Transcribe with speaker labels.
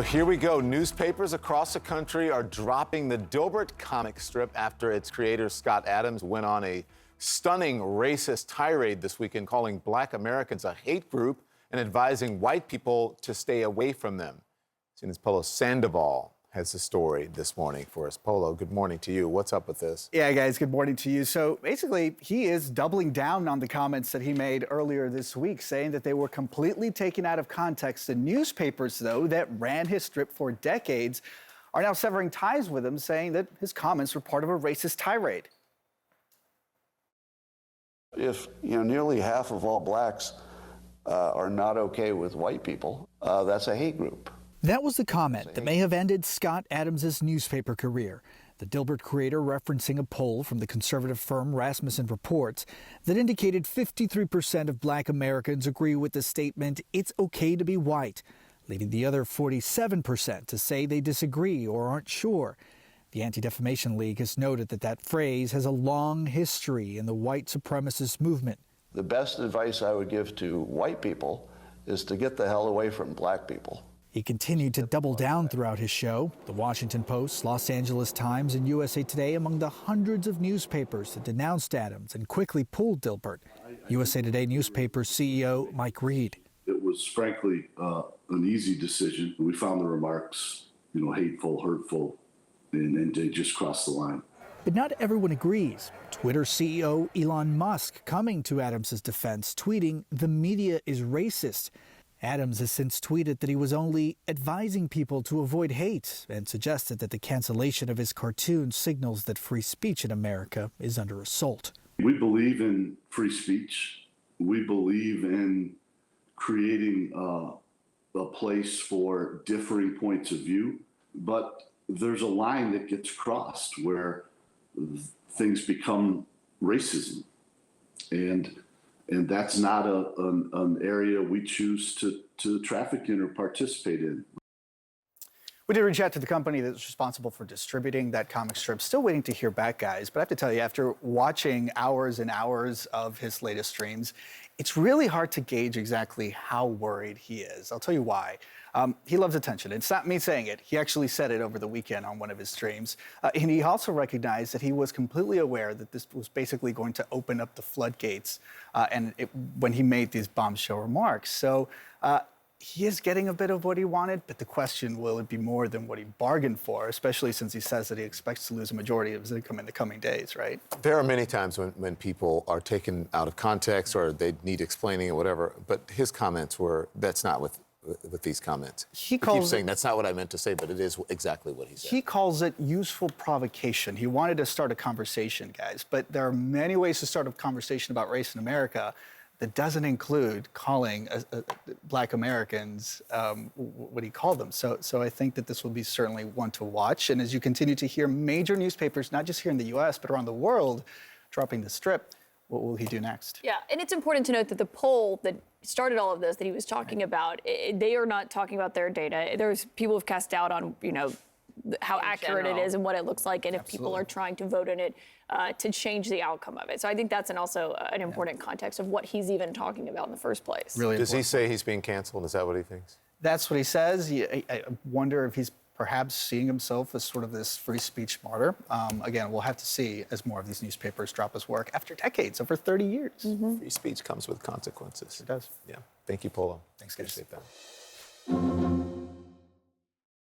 Speaker 1: Here we go. Newspapers across the country are dropping the Dilbert comic strip after its creator, Scott Adams, went on a stunning racist tirade this weekend, calling Black Americans a hate group and advising white people to stay away from them. CNN's Polo Sandoval has the story this morning for us. Polo, good morning to you. What's up with this?
Speaker 2: Yeah, guys, good morning to you. So basically, he is doubling down on the comments that he made earlier this week, saying that they were completely taken out of context. The newspapers, though, that ran his strip for decades are now severing ties with him, saying that his comments were part of a racist tirade.
Speaker 3: If nearly half of all blacks are not okay with white people, that's a hate group.
Speaker 4: That was the comment that may have ended Scott Adams' newspaper career. The Dilbert creator referencing a poll from the conservative firm Rasmussen Reports that indicated 53% of Black Americans agree with the statement, "It's okay to be white," leaving the other 47% to say they disagree or aren't sure. The Anti-Defamation League has noted that that phrase has a long history in the white supremacist movement.
Speaker 3: The best advice I would give to white people is to get the hell away from black people.
Speaker 4: He continued to double down throughout his show. The Washington Post, Los Angeles Times, and USA Today among the hundreds of newspapers that denounced Adams and quickly pulled Dilbert. USA Today newspaper CEO Mike Reed.
Speaker 5: It was frankly an easy decision. We found the remarks, hateful, hurtful, and they just crossed the line.
Speaker 4: But not everyone agrees. Twitter CEO Elon Musk coming to Adams' defense, tweeting, "The media is racist." Adams has since tweeted that he was only advising people to avoid hate and suggested that the cancellation of his cartoon signals that free speech in America is under assault.
Speaker 5: We believe in free speech. We believe in creating a place for differing points of view, but there's a line that gets crossed where things become racism. And that's not an area we choose to traffic in or participate in.
Speaker 2: We did reach out to the company that's responsible for distributing that comic strip. Still waiting to hear back, guys. But I have to tell you, after watching hours and hours of his latest streams, it's really hard to gauge exactly how worried he is. I'll tell you why. He loves attention. It's not me saying it. He actually said it over the weekend on one of his streams. And he also recognized that he was completely aware that this was basically going to open up the floodgates when he made these bombshell remarks. So he is getting a bit of what he wanted, but the question, will it be more than what he bargained for, especially since he says that he expects to lose a majority of his income in the coming days, right?
Speaker 1: There are many times when people are taken out of context or they need explaining or whatever, but his comments that's not with these comments. He keeps saying that's not what I meant to say, but it is exactly what he said.
Speaker 2: He calls it useful provocation. He wanted to start a conversation, guys, but there are many ways to start a conversation about race in America that doesn't include calling Black Americans what he called them. So I think that this will be certainly one to watch. And as you continue to hear major newspapers, not just here in the U.S., but around the world, dropping the strip, what will he do next?
Speaker 6: Yeah, and it's important to note that the poll that started all of this that he was talking about, they are not talking about their data. There's people who've cast doubt on, how accurate it is and what it looks like, and if people are trying to vote in it to change the outcome of it. So I think that's also an important context of what he's even talking about in the first place.
Speaker 1: Really Does he say he's being canceled? Is that what he thinks?
Speaker 2: That's what he says. I wonder if he's perhaps seeing himself as sort of this free speech martyr. Again, we'll have to see as more of these newspapers drop his work after decades, over 30 years.
Speaker 6: Mm-hmm.
Speaker 1: Free speech comes with consequences.
Speaker 2: It does.
Speaker 1: Yeah. Thank you, Polo.
Speaker 2: Thanks, guys.
Speaker 1: Appreciate that.